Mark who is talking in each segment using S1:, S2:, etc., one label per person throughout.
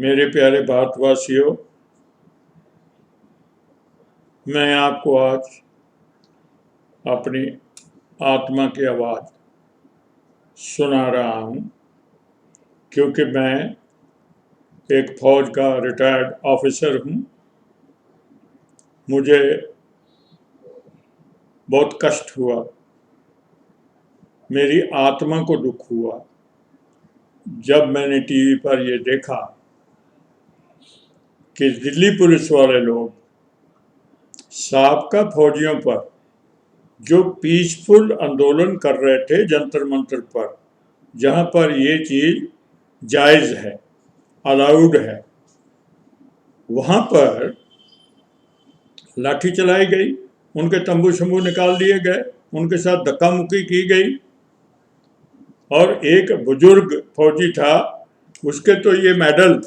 S1: मेरे प्यारे भारतवासियों, मैं आपको आज अपनी आत्मा की आवाज़ सुना रहा हूँ, क्योंकि मैं एक फौज का रिटायर्ड ऑफिसर हूँ। मुझे बहुत कष्ट हुआ, मेरी आत्मा को दुख हुआ जब मैंने टीवी पर ये देखा कि दिल्ली पुलिस वाले लोग साबका फौजियों पर जो पीसफुल आंदोलन कर रहे थे जंतर मंतर पर, जहाँ पर ये चीज़ जायज़ है, अलाउड है, वहाँ पर लाठी चलाई गई, उनके तंबू शंबू निकाल दिए गए, उनके साथ धक्का मुक्की की गई। और एक बुजुर्ग फौजी था, उसके तो ये मेडल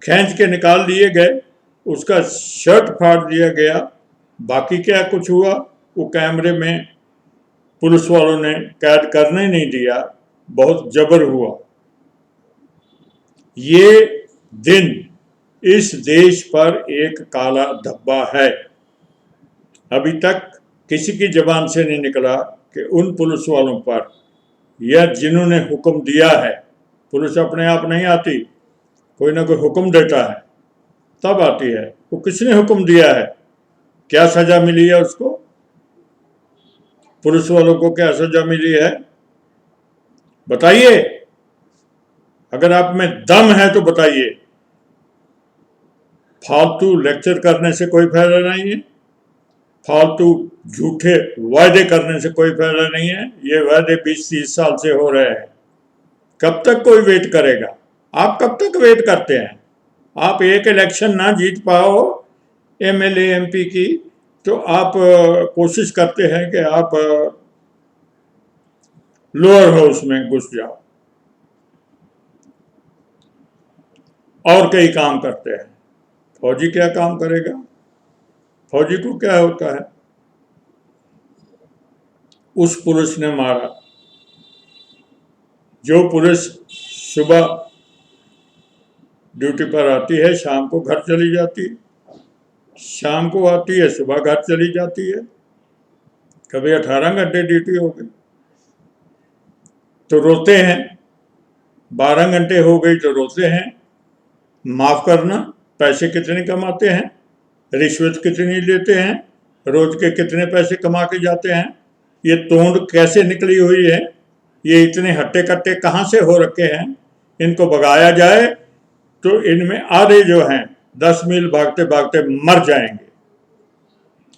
S1: खींच के निकाल दिए गए, उसका शर्ट फाड़ दिया गया। बाकी क्या कुछ हुआ वो कैमरे में पुलिस वालों ने कैद करने नहीं दिया, बहुत जबर हुआ। ये दिन इस देश पर एक काला धब्बा है। अभी तक किसी की जबान से नहीं निकला कि उन पुलिस वालों पर या जिन्होंने हुक्म दिया है, पुलिस अपने आप नहीं आती, कोई ना कोई हुक्म देता है तब आती है। वो किसने हुक्म दिया है, क्या सजा मिली है उसको, पुलिस वालों को क्या सजा मिली है, बताइए। अगर आप में दम है तो बताइए। फालतू लेक्चर करने से कोई फायदा नहीं है, फालतू झूठे वायदे करने से कोई फायदा नहीं है। ये वायदे 20-30 साल से हो रहे हैं, कब तक कोई वेट करेगा? आप कब तक वेट करते हैं? आप एक इलेक्शन ना जीत पाओ एमएलए एमपी की, तो आप कोशिश करते हैं कि आप लोअर हाउस में घुस जाओ और कई काम करते हैं। फौजी क्या काम करेगा? फौजी को क्या होता है? उस पुलिस ने मारा जो पुलिस सुबह ड्यूटी पर आती है, शाम को घर चली जाती है, शाम को आती है, सुबह घर चली जाती है। कभी 18 घंटे ड्यूटी हो गई तो रोते हैं, 12 घंटे हो गई तो रोते हैं। माफ करना, पैसे कितने कमाते हैं, रिश्वत कितनी लेते हैं, रोज के कितने पैसे कमा के जाते हैं, ये तोंद कैसे निकली हुई है, ये इतने हट्टे कट्टे कहाँ से हो रखे हैं। इनको भगाया जाए तो इनमें आधे जो हैं 10 मील भागते भागते मर जाएंगे।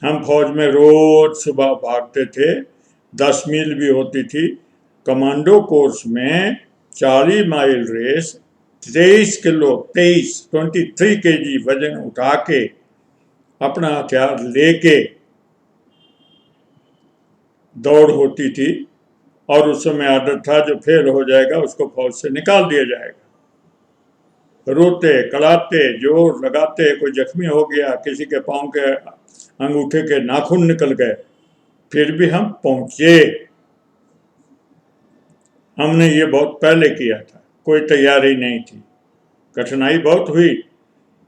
S1: हम फौज में रोज सुबह भागते थे, 10 मील भी होती थी। कमांडो कोर्स में 40 माइल रेस 23 केजी वजन उठा के, अपना हथियार लेके दौड़ होती थी। और उस समय आदत था जो फेल हो जाएगा उसको फौज से निकाल दिया जाएगा। रोते कड़ाते जोर लगाते, कोई जख्मी हो गया, किसी के पांव के अंगूठे के नाखून निकल गए, फिर भी हम पहुंचे। हमने ये बहुत पहले किया था, कोई तैयारी नहीं थी, कठिनाई बहुत हुई,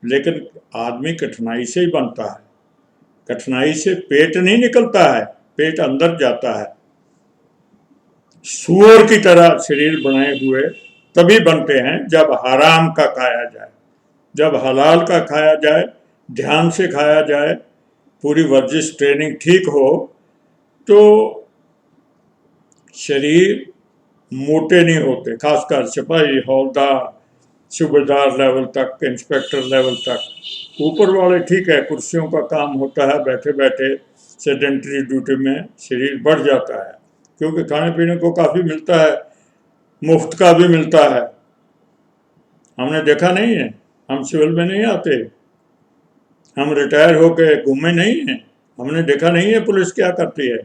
S1: लेकिन आदमी कठिनाई से ही बनता है। कठिनाई से पेट नहीं निकलता है, पेट अंदर जाता है। सूअर की तरह शरीर बनाए हुए तभी बनते हैं जब हराम का खाया जाए, जब हलाल का खाया जाए, ध्यान से खाया जाए, पूरी वर्जिश ट्रेनिंग ठीक हो, तो शरीर मोटे नहीं होते। खासकर सिपाही, हौलदार, सूबेदार लेवल तक, इंस्पेक्टर लेवल तक। ऊपर वाले ठीक है, कुर्सियों का काम होता है, बैठे बैठे सेडेंटरी ड्यूटी में शरीर बढ़ जाता है, क्योंकि खाने पीने को काफ़ी मिलता है, मुफ्त का भी मिलता है। हमने देखा नहीं है, हम सिविल में नहीं आते, हम रिटायर होके घूमे नहीं हैं, हमने देखा नहीं है पुलिस क्या करती है।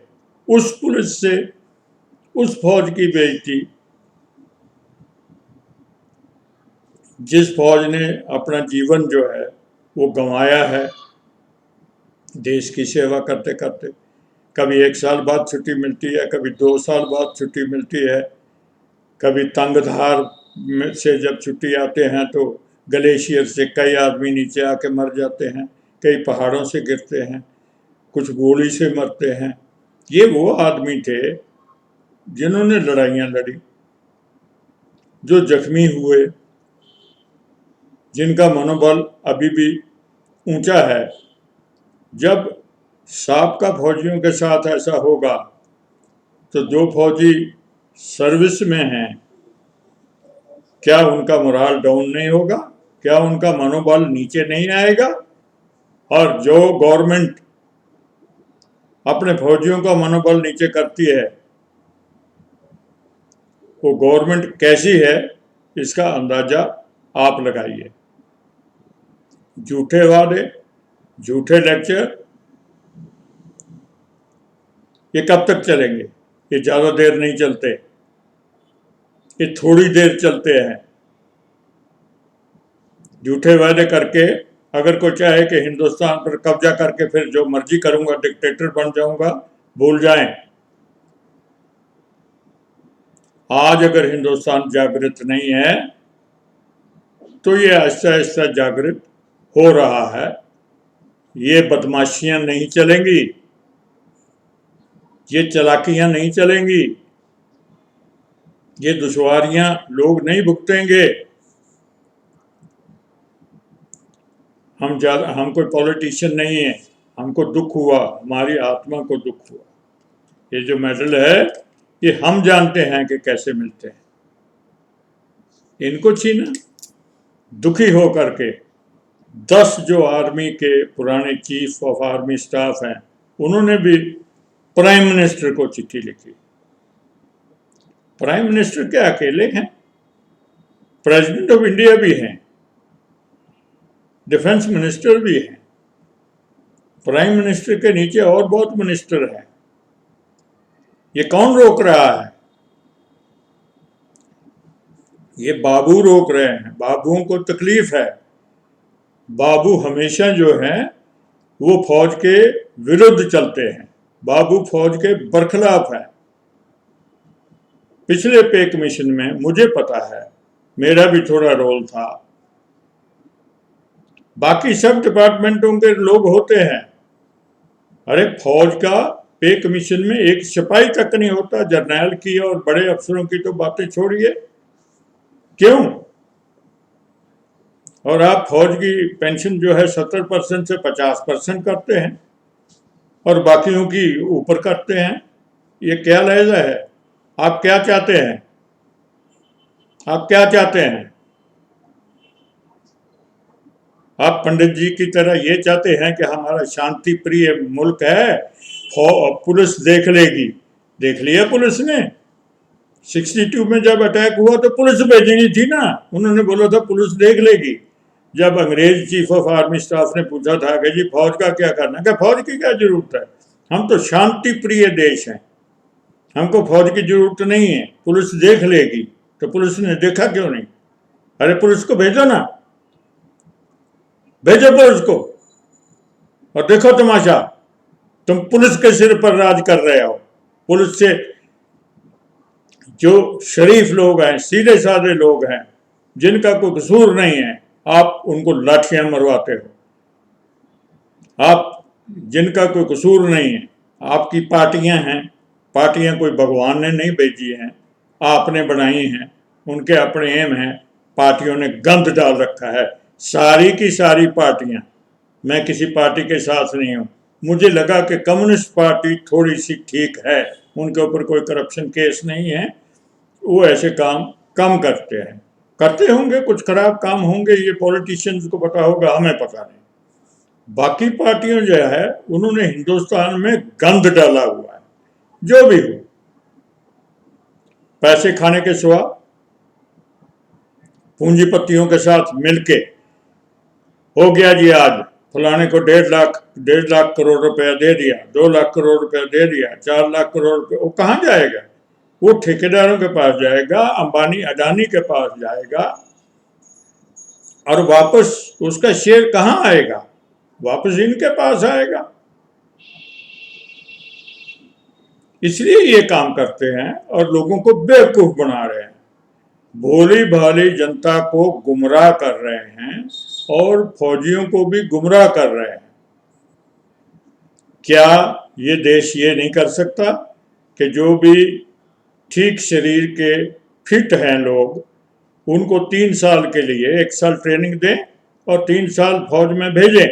S1: उस पुलिस से, उस फौज की बेइज्जती जिस फौज ने अपना जीवन जो है वो गंवाया है देश की सेवा करते करते। कभी 1 साल बाद छुट्टी मिलती है, कभी 2 साल बाद छुट्टी मिलती है, कभी तंगधार से जब छुट्टी आते हैं तो ग्लेशियर से कई आदमी नीचे आके मर जाते हैं, कई पहाड़ों से गिरते हैं, कुछ गोली से मरते हैं। ये वो आदमी थे जिन्होंने लड़ाइयाँ लड़ी, जो जख्मी हुए, जिनका मनोबल अभी भी ऊंचा है। जब साबका फौजियों के साथ ऐसा होगा तो जो फौजी सर्विस में हैं, क्या उनका मोराल डाउन नहीं होगा? क्या उनका मनोबल नीचे नहीं आएगा? और जो गवर्नमेंट अपने फौजियों का मनोबल नीचे करती है, वो गवर्नमेंट कैसी है, इसका अंदाजा आप लगाइए। झूठे वादे, झूठे लेक्चर, ये कब तक चलेंगे? ये ज़्यादा देर नहीं चलते, ये थोड़ी देर चलते हैं। झूठे वादे करके अगर कोई चाहे कि हिंदुस्तान पर कब्जा करके फिर जो मर्जी करूंगा, डिक्टेटर बन जाऊंगा, भूल जाएं। आज अगर हिंदुस्तान जागृत नहीं है तो ये आहिस्ता आहिस्ता जागृत हो रहा है। ये बदमाशियां नहीं चलेंगी, ये चालाकियां नहीं चलेंगी, ये दुश्वारियां लोग नहीं भुगतेंगे। हम कोई पॉलिटिशियन नहीं है, हमको दुख हुआ, हमारी आत्मा को दुख हुआ। ये जो मेडल है ये हम जानते हैं कि कैसे मिलते हैं। इनको छीना, दुखी हो करके 10 जो आर्मी के पुराने चीफ ऑफ आर्मी स्टाफ हैं, उन्होंने भी प्राइम मिनिस्टर को चिट्ठी लिखी। प्राइम मिनिस्टर क्या अकेले हैं? प्रेसिडेंट ऑफ इंडिया भी हैं, डिफेंस मिनिस्टर भी हैं, प्राइम मिनिस्टर के नीचे और बहुत मिनिस्टर हैं। ये कौन रोक रहा है? ये बाबू रोक रहे हैं। बाबुओं को तकलीफ है। बाबू हमेशा जो है वो फौज के विरुद्ध चलते हैं। बाबू फौज के बरखिलाफ है। पिछले पे कमीशन में मुझे पता है, मेरा भी थोड़ा रोल था। बाकी सब डिपार्टमेंटों के लोग होते हैं। अरे फौज का पे कमीशन में एक सिपाही तक नहीं होता। जर्नैल की और बड़े अफसरों की तो बातें छोड़िए, क्यों? और आप फौज की पेंशन जो है 70% से 50% करते हैं और बाकियों की ऊपर करते हैं। ये क्या लहजा है? आप क्या चाहते हैं? आप क्या चाहते हैं? आप पंडित जी की तरह ये चाहते हैं कि हमारा शांति प्रिय मुल्क है, पुलिस देख लेगी। देख लिया पुलिस ने। 62 में जब अटैक हुआ तो पुलिस भेजनी थी ना। उन्होंने बोला था पुलिस देख लेगी। जब अंग्रेज चीफ ऑफ आर्मी स्टाफ ने पूछा था कि जी फौज का क्या करना, क्या फौज की क्या जरूरत है, हम तो शांति प्रिय देश हैं, हमको फौज की जरूरत नहीं है, पुलिस देख लेगी। तो पुलिस ने देखा क्यों नहीं? अरे पुलिस को भेजो ना, भेजो पुलिस को और देखो तमाशा। तुम पुलिस के सिर पर राज कर रहे हो। पुलिस से जो शरीफ लोग हैं, सीधे साधे लोग हैं, जिनका कोई कसूर नहीं है, आप उनको लाठियां मरवाते हो। आप जिनका कोई कसूर नहीं है, आपकी पार्टियां हैं, पार्टियां कोई भगवान ने नहीं भेजी हैं, आपने बनाई हैं, उनके अपने एम हैं। पार्टियों ने गंद डाल रखा है, सारी की सारी पार्टियां। मैं किसी पार्टी के साथ नहीं हूं। मुझे लगा कि कम्युनिस्ट पार्टी थोड़ी सी ठीक है, उनके ऊपर कोई करप्शन केस नहीं है, वो ऐसे काम कम करते हैं। करते होंगे, कुछ खराब काम होंगे, ये पॉलिटिशियंस को पता होगा, हमें पता नहीं। बाकी पार्टियों जो है उन्होंने हिंदुस्तान में गंद डाला हुआ है। जो भी हो, पैसे खाने के सिवा पूंजीपतियों के साथ मिलके हो गया जी, आज फलाने को 1.5 लाख करोड़ रुपया दे दिया, 2 लाख करोड़ रुपया दे दिया, 4 लाख करोड़ रुपया, वो कहाँ जाएगा? वो ठेकेदारों के पास जाएगा, अंबानी अडानी के पास जाएगा और वापस उसका शेयर कहाँ आएगा? वापस इनके पास आएगा। इसलिए ये काम करते हैं और लोगों को बेवकूफ बना रहे हैं। भोली भाली जनता को गुमराह कर रहे हैं और फौजियों को भी गुमराह कर रहे हैं। क्या ये देश ये नहीं कर सकता कि जो भी ठीक शरीर के फिट हैं लोग, उनको 3 साल के लिए 1 साल ट्रेनिंग दें और 3 साल फौज में भेजें,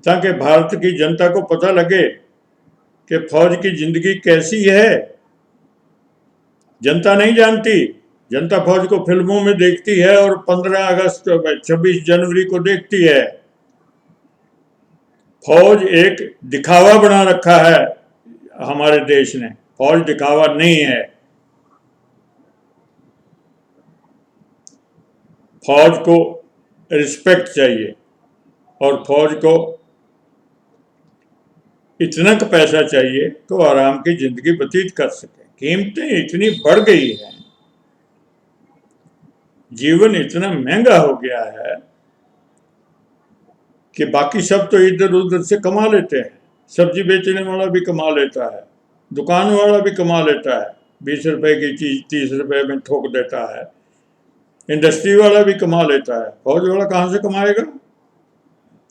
S1: ताकि भारत की जनता को पता लगे कि फौज की जिंदगी कैसी है। जनता नहीं जानती। जनता फौज को फिल्मों में देखती है और 15 अगस्त 26 जनवरी को देखती है। फौज एक दिखावा बना रखा है हमारे देश ने। फौज दिखावा नहीं है। फौज को रिस्पेक्ट चाहिए और फौज को इतना का पैसा चाहिए तो आराम की जिंदगी व्यतीत कर सके। कीमतें इतनी बढ़ गई हैं, जीवन इतना महंगा हो गया है कि बाकी सब तो इधर उधर से कमा लेते हैं। सब्जी बेचने वाला भी कमा लेता है, दुकान वाला भी कमा लेता है, 20 रुपए की चीज 30 रुपए में ठोक देता है, इंडस्ट्री वाला भी कमा लेता है। फौज वाला कहाँ से कमाएगा?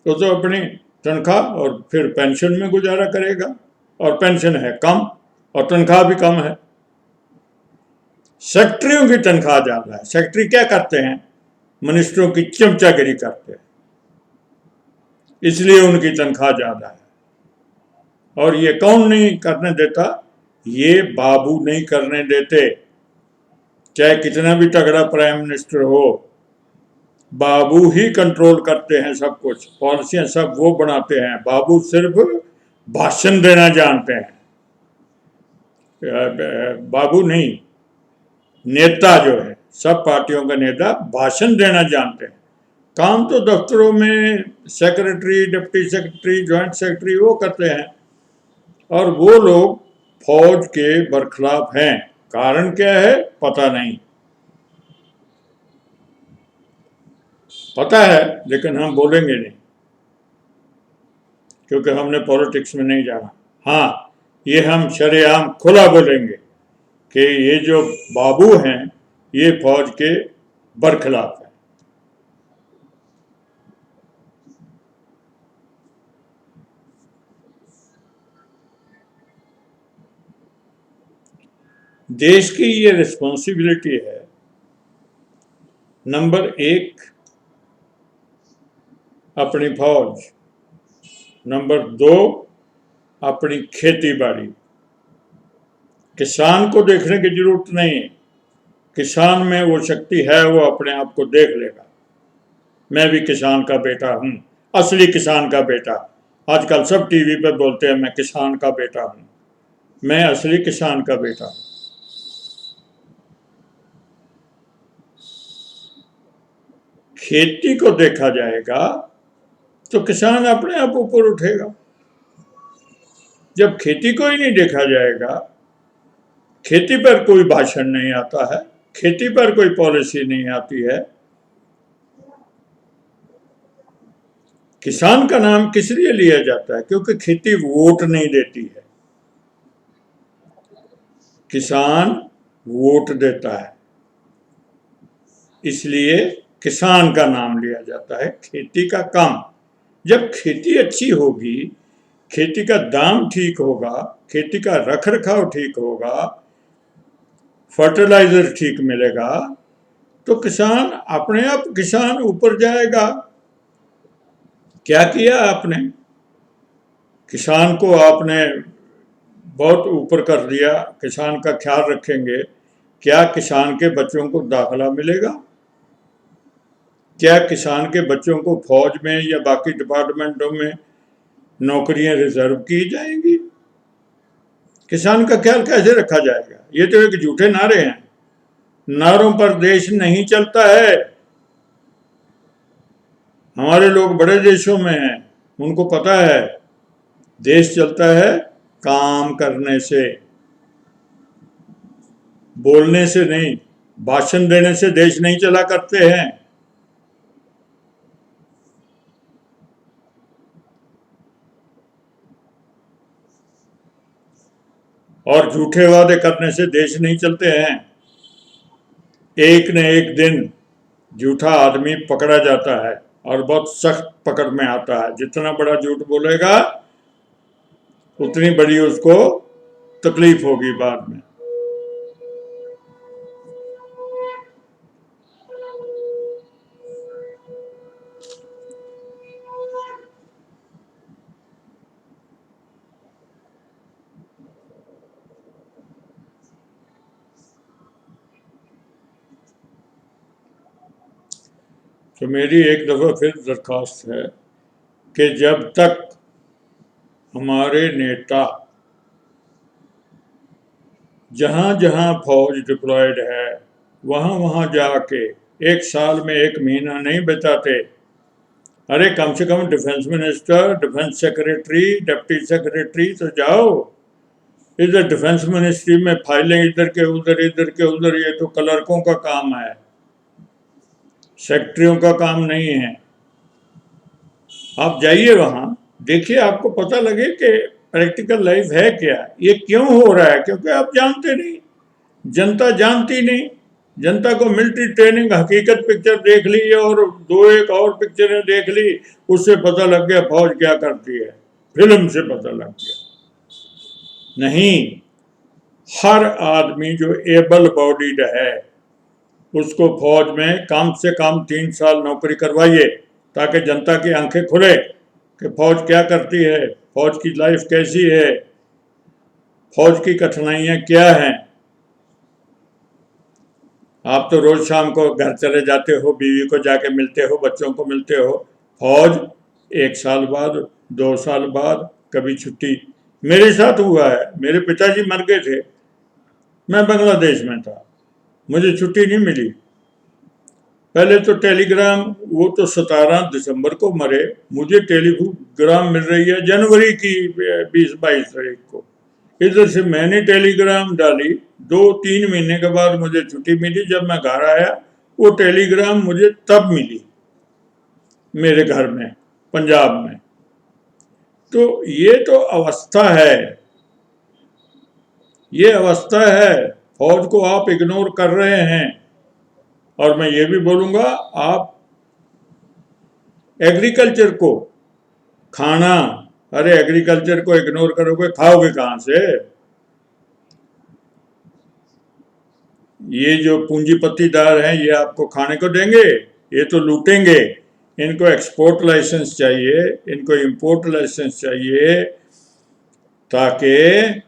S1: तो अपनी तनख्वाह और फिर पेंशन में गुजारा करेगा, और पेंशन है कम और तनख्वाह भी कम है। सेक्रेटरियों की तनख्वाह ज्यादा है। सेक्रेटरी क्या करते हैं? मिनिस्टरों की चमचागिरी करते हैं, इसलिए उनकी तनख्वाह ज्यादा है। और ये कौन नहीं करने देता? ये बाबू नहीं करने देते। चाहे कितना भी तगड़ा प्राइम मिनिस्टर हो, बाबू ही कंट्रोल करते हैं सब कुछ। पॉलिसियां सब वो बनाते हैं। बाबू सिर्फ भाषण देना जानते हैं। बाबू नहीं, नेता जो है, सब पार्टियों का नेता भाषण देना जानते हैं। काम तो दफ्तरों में secretary, deputy secretary, joint secretary वो करते हैं। और वो लोग फौज के बरखिलाफ हैं। कारण क्या है पता नहीं। पता है लेकिन हम बोलेंगे नहीं, क्योंकि हमने पॉलिटिक्स में नहीं जाना। हाँ, ये हम शरेआम खुला बोलेंगे कि ये जो बाबू हैं ये फौज के बरखिलाफ हैं। देश की ये रिस्पॉन्सिबिलिटी है, नंबर 1 अपनी फौज, नंबर 2 अपनी खेती बाड़ी। किसान को देखने की जरूरत नहीं है। किसान में वो शक्ति है, वो अपने आप को देख लेगा। मैं भी किसान का बेटा हूं, असली किसान का बेटा। आजकल सब टीवी पे बोलते हैं मैं किसान का बेटा हूं। मैं असली किसान का बेटा हूं। खेती को देखा जाएगा तो किसान अपने आप ऊपर उठेगा। जब खेती को ही नहीं देखा जाएगा, खेती पर कोई भाषण नहीं आता है, खेती पर कोई पॉलिसी नहीं आती है, किसान का नाम किस लिए लिया जाता है? क्योंकि खेती वोट नहीं देती है। किसान वोट देता है, इसलिए किसान का नाम लिया जाता है। खेती का काम, जब खेती अच्छी होगी, खेती का दाम ठीक होगा, खेती का रख रखाव ठीक होगा, फर्टिलाइजर ठीक मिलेगा, तो किसान अपने आप किसान ऊपर जाएगा। क्या किया आपने? किसान को आपने बहुत ऊपर कर दिया। किसान का ख्याल रखेंगे, क्या किसान के बच्चों को दाखिला मिलेगा? क्या किसान के बच्चों को फौज में या बाकी डिपार्टमेंटों में नौकरियां रिजर्व की जाएंगी? किसान का ख्याल कैसे रखा जाएगा? ये तो एक झूठे नारे हैं। नारों पर देश नहीं चलता है। हमारे लोग बड़े देशों में हैं, उनको पता है देश चलता है काम करने से, बोलने से नहीं। भाषण देने से देश नहीं चला करते हैं। और झूठे वादे करने से देश नहीं चलते हैं। एक न एक दिन झूठा आदमी पकड़ा जाता है और बहुत सख्त पकड़ में आता है। जितना बड़ा झूठ बोलेगा उतनी बड़ी उसको तकलीफ होगी बाद में। तो मेरी एक दफ़ा फिर दरख्वास्त है कि जब तक हमारे नेता जहाँ जहाँ फौज डिप्लॉयड है वहाँ वहाँ जाके एक साल में एक महीना नहीं बिताते। अरे कम से कम defence minister, defence secretary, deputy secretary तो जाओ। इधर डिफेंस मिनिस्ट्री में फाइलें इधर के उधर, ये तो क्लर्कों का काम है, सेक्रेटरियों का काम नहीं है। आप जाइए वहाँ, देखिए, आपको पता लगे कि प्रैक्टिकल लाइफ है क्या, ये क्यों हो रहा है। क्योंकि आप जानते नहीं, जनता जानती नहीं। जनता को मिलिट्री ट्रेनिंग हकीकत पिक्चर देख ली और दो एक और पिक्चरें देख ली, उससे पता लग गया फौज क्या करती है, फिल्म से पता लग गया। नहीं, हर आदमी जो एबल बॉडीड है उसको फौज में कम से कम 3 साल नौकरी करवाइए, ताकि जनता की आंखें खुले कि फौज क्या करती है, फौज की लाइफ कैसी है, फौज की कठिनाइयाँ क्या हैं। आप तो रोज शाम को घर चले जाते हो, बीवी को जाके मिलते हो, बच्चों को मिलते हो। फौज 1 साल बाद, 2 साल बाद कभी छुट्टी। मेरे साथ हुआ है, मेरे पिताजी मर गए थे, मैं बांग्लादेश में था, मुझे छुट्टी नहीं मिली। पहले तो टेलीग्राम, वो तो 17 दिसंबर को मरे, मुझे टेलीग्राम मिल रही है जनवरी की 20-22 तारीख को। इधर से मैंने टेलीग्राम डाली, 2-3 महीने के बाद मुझे छुट्टी मिली। जब मैं घर आया वो टेलीग्राम मुझे तब मिली मेरे घर में, पंजाब में। तो ये तो अवस्था है, ये अवस्था है। फौज को आप इग्नोर कर रहे हैं। और मैं ये भी बोलूँगा, आप एग्रीकल्चर को, खाना, अरे एग्रीकल्चर को इग्नोर करोगे, खाओगे कहाँ से। ये जो पूंजीपतिदार हैं ये आपको खाने को देंगे, ये तो लूटेंगे। इनको एक्सपोर्ट लाइसेंस चाहिए, इनको इंपोर्ट लाइसेंस चाहिए, ताकि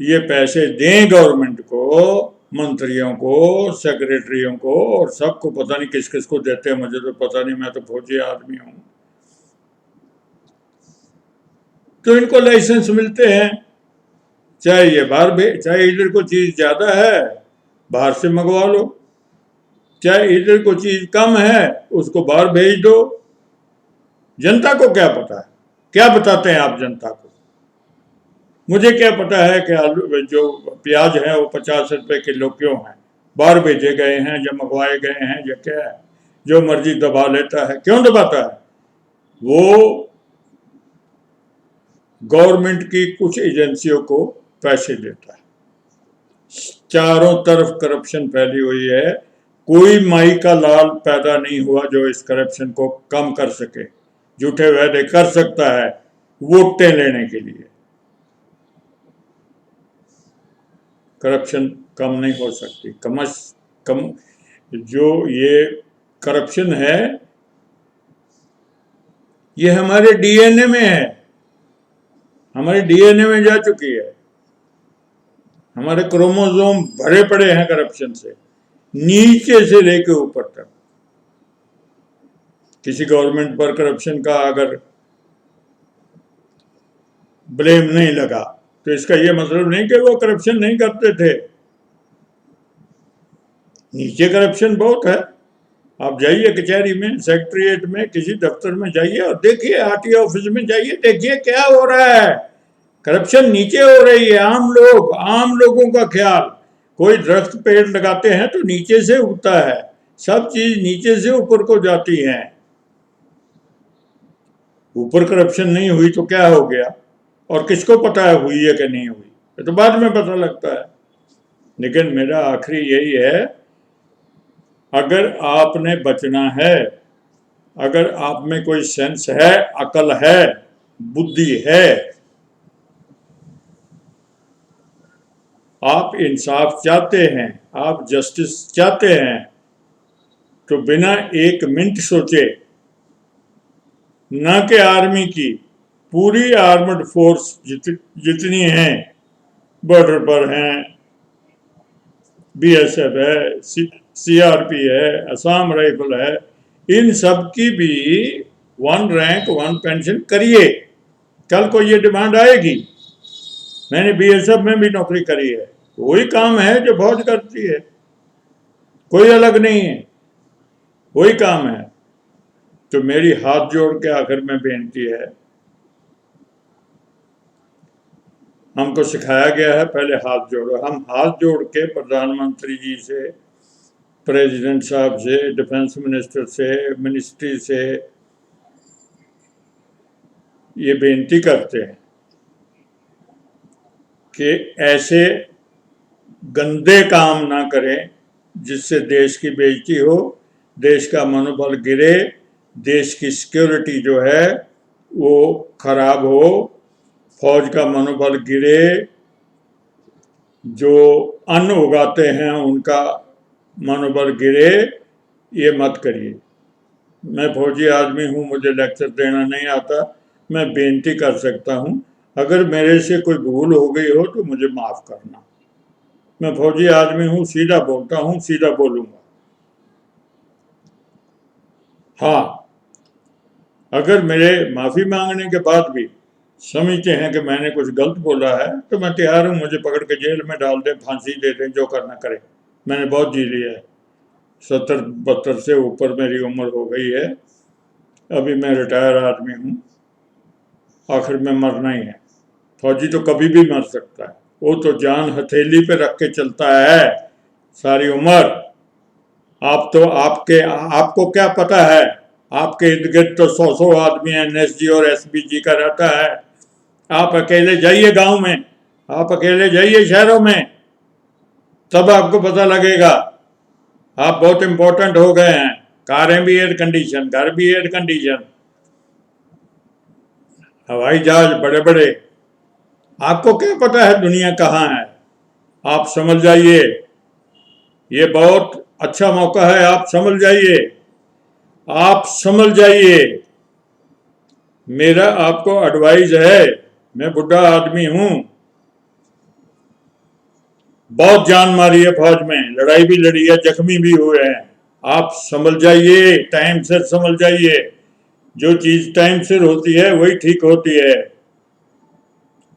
S1: ये पैसे दें गवर्नमेंट को, मंत्रियों को, सेक्रेटरियों को, और सबको। पता नहीं किस किस को देते हैं, मुझे तो पता नहीं, मैं तो फौजी आदमी हूँ। तो इनको लाइसेंस मिलते हैं, चाहे ये बाहर चाहे इधर को चीज़ ज़्यादा है बाहर से मंगवा लो, चाहे इधर को चीज़ कम है उसको बाहर भेज दो। जनता को क्या पता है, क्या बताते हैं आप जनता को। मुझे क्या पता है कि आलू जो प्याज है वो 50 रुपए किलो क्यों है, बाहर भेजे गए हैं, जब मंगवाए गए हैं, या क्या है। जो मर्जी दबा लेता है, क्यों दबाता है, वो गवर्नमेंट की कुछ एजेंसियों को पैसे देता है। चारों तरफ करप्शन फैली हुई है, कोई माई का लाल पैदा नहीं हुआ जो इस करप्शन को कम कर सके। झूठे वादे कर सकता है वोटें लेने के लिए, करप्शन कम नहीं हो सकती। कम जो ये करप्शन है ये हमारे डीएनए में है, हमारे डीएनए में जा चुकी है। हमारे क्रोमोसोम भरे पड़े हैं करप्शन से, नीचे से लेके ऊपर तक। किसी गवर्नमेंट पर करप्शन का अगर ब्लेम नहीं लगा तो इसका यह मतलब नहीं कि वो करप्शन नहीं करते थे। नीचे करप्शन बहुत है। आप जाइए कचहरी में, सेक्रेटरीट में, किसी दफ्तर में जाइए और देखिए, आरटीओ ऑफिस में जाइए, देखिए क्या हो रहा है। करप्शन नीचे हो रही है। आम लोगों का ख्याल, कोई दरख्त पेड़ लगाते हैं तो नीचे से उगता है, सब चीज नीचे से ऊपर को जाती है। ऊपर करप्शन नहीं हुई तो क्या हो गया, और किसको पता है हुई है कि नहीं हुई, ये तो बाद में पता लगता है। लेकिन मेरा आखिरी यही है अगर आपने बचना है, अगर आप में कोई सेंस है, अकल है, बुद्धि है, आप इंसाफ चाहते हैं, आप जस्टिस चाहते हैं, तो बिना एक मिनट सोचे, न कि आर्मी की, पूरी आर्मड फोर्स जितनी हैं, बॉर्डर पर हैं, बीएसएफ है, सीआरपी है, असम राइफल है, इन सब की भी 1 रैंक 1 पेंशन करिए। कल को ये डिमांड आएगी। मैंने बीएसएफ में भी नौकरी करी है, वही काम है जो फौज करती है, कोई अलग नहीं है, वही काम है। तो मेरी हाथ जोड़ के आखिर में बेनती है, हमको सिखाया गया है पहले हाथ जोड़ो। हम हाथ जोड़ के प्रधानमंत्री जी से, प्रेसिडेंट साहब से, डिफेंस मिनिस्टर से, मिनिस्ट्री से ये बेनती करते हैं कि ऐसे गंदे काम ना करें जिससे देश की बेइज्जती हो, देश का मनोबल गिरे, देश की सिक्योरिटी जो है वो खराब हो, फौज का मनोबल गिरे, जो अन्न उगाते हैं उनका मनोबल गिरे, ये मत करिए। मैं फौजी आदमी हूँ, मुझे लेक्चर देना नहीं आता, मैं बेनती कर सकता हूँ, अगर मेरे से कोई भूल हो गई हो तो मुझे माफ़ करना। मैं फौजी आदमी हूँ, सीधा बोलता हूँ, सीधा बोलूँगा। हाँ, अगर मेरे माफ़ी मांगने के बाद भी समझते हैं कि मैंने कुछ गलत बोला है तो मैं तैयार हूँ, मुझे पकड़ के जेल में डाल दें, फांसी दे दें, जो करना करें। मैंने बहुत जी लिया है, 70-72 से ऊपर मेरी उम्र हो गई है, अभी मैं रिटायर आदमी हूँ, आखिर में मरना ही है। फौजी तो कभी भी मर सकता है, वो तो जान हथेली पे रख के चलता है सारी उम्र। आप तो आपको क्या पता है, आपके इर्द गिर्द तो 100 आदमी एनएसजी और एसपीजी का रहता है। आप अकेले जाइए गांव में, आप अकेले जाइए शहरों में, तब आपको पता लगेगा आप बहुत इंपॉर्टेंट हो गए हैं। कारें भी एयर कंडीशन, घर भी एयर कंडीशन, हवाई जहाज बड़े बड़े। आपको क्या पता है दुनिया कहाँ है? आप समझ जाइए, ये बहुत अच्छा मौका है, आप समझ जाइए, आप समझ जाइए। मेरा आपको एडवाइस है, मैं बुढ़ा आदमी हूं, बहुत जान मारी है फौज में, लड़ाई भी लड़ी है, जख्मी भी हुए हैं। आप समझ जाइए, टाइम से समझ जाइए, जो चीज टाइम से होती है वही ठीक होती है।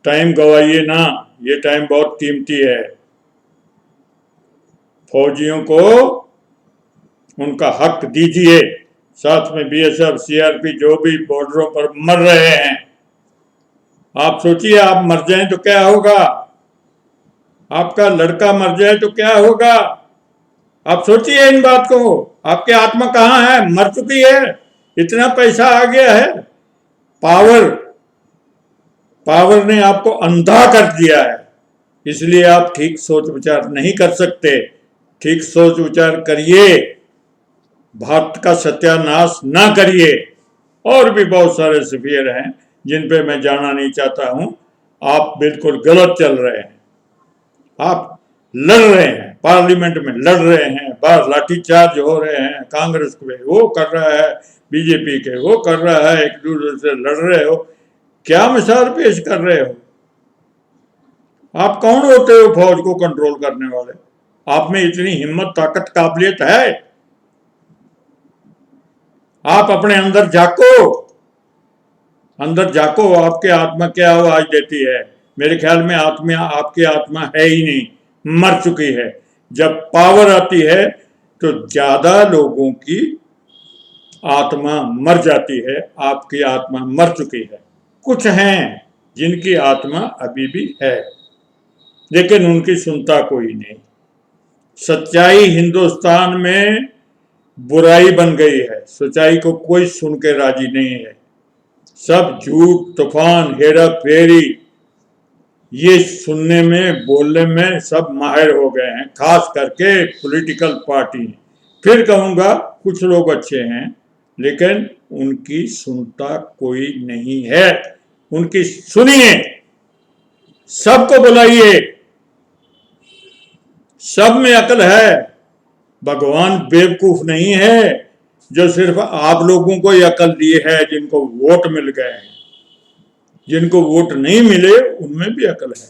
S1: टाइम गवाइए ना, ये टाइम बहुत कीमती है। फौजियों को उनका हक दीजिए, साथ में बीएसएफ, सीआरपी जो भी बॉर्डरों पर मर रहे हैं। आप सोचिए, आप मर जाएं तो क्या होगा, आपका लड़का मर जाए तो क्या होगा? आप सोचिए इन बात को। आपकी आत्मा कहाँ है? मर चुकी है, इतना पैसा आ गया है, पावर ने आपको अंधा कर दिया है, इसलिए आप ठीक सोच विचार नहीं कर सकते। ठीक सोच विचार करिए, भारत का सत्यानाश ना करिए। और भी बहुत सारे सफियर हैं जिन पे मैं जाना नहीं चाहता हूं। आप बिल्कुल गलत चल रहे हैं, आप लड़ रहे हैं, पार्लियामेंट में लड़ रहे हैं, बाहर लाठीचार्ज हो रहे हैं, कांग्रेस पे वो कर रहा है, बीजेपी के वो कर रहा है, एक दूसरे से लड़ रहे हो, क्या मिसाल पेश कर रहे हो? आप कौन होते हो फौज को कंट्रोल करने वाले? आप में इतनी हिम्मत, ताकत, काबिलियत है? आप अपने अंदर झाको, आपकी आत्मा क्या आवाज देती है? मेरे ख्याल में आपकी आत्मा है ही नहीं, मर चुकी है। जब पावर आती है तो ज्यादा लोगों की आत्मा मर जाती है, आपकी आत्मा मर चुकी है। कुछ हैं जिनकी आत्मा अभी भी है, लेकिन उनकी सुनता कोई नहीं। सच्चाई हिंदुस्तान में बुराई बन गई है, सच्चाई को कोई सुन के राजी नहीं है। सब झूठ, तूफान, हेरा फेरी, ये सुनने में, बोलने में सब माहिर हो गए हैं, खास करके पॉलिटिकल पार्टी। फिर कहूँगा कुछ लोग अच्छे हैं लेकिन उनकी सुनता कोई नहीं है। उनकी सुनिए, सबको बुलाइए, सब में अकल है। भगवान बेवकूफ नहीं है जो सिर्फ आप लोगों को ही अकल दी है जिनको वोट मिल गए हैं। जिनको वोट नहीं मिले उनमें भी अकल है।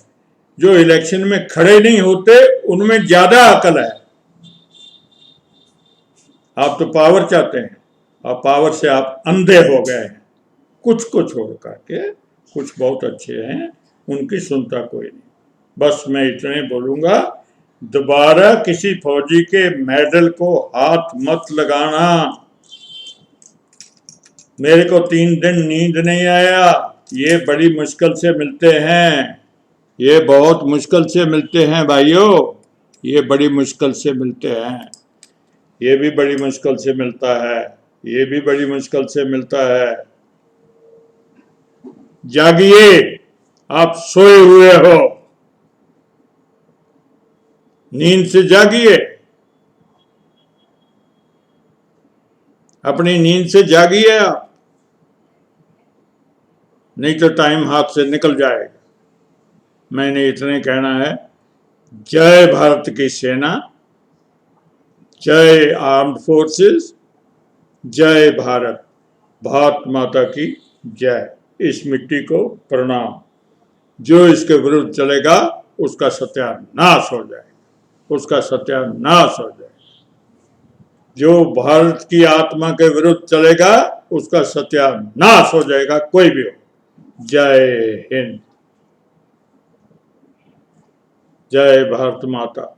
S1: जो इलेक्शन में खड़े नहीं होते उनमें ज्यादा अकल है। आप तो पावर चाहते हैं और पावर से आप अंधे हो गए हैं। कुछ को छोड़ करके कुछ बहुत अच्छे हैं, उनकी सुनता कोई नहीं। बस मैं इतने बोलूंगा, दोबारा किसी फौजी के मेडल को हाथ मत लगाना। मेरे को 3 दिन नींद नहीं आया। ये बड़ी मुश्किल से मिलते हैं, ये बहुत मुश्किल से मिलते हैं भाइयों, ये बड़ी मुश्किल से मिलते हैं। ये भी बड़ी मुश्किल से मिलता है, ये भी बड़ी मुश्किल से मिलता है। जागिए, आप सोए हुए हो, नींद से जागिए, अपनी नींद से जागिए आप, नहीं तो टाइम हाथ से निकल जाएगा। मैंने इतने कहना है। जय भारत की सेना, जय आर्म्ड फोर्सेस, जय भारत, भारत माता की जय। इस मिट्टी को प्रणाम। जो इसके विरुद्ध चलेगा उसका सत्यानाश हो जाएगा, उसका सत्यानाश हो जाएगा। जो भारत की आत्मा के विरुद्ध चलेगा उसका सत्यानाश हो जाएगा, कोई भी हो। जय हिंद, जय भारत माता।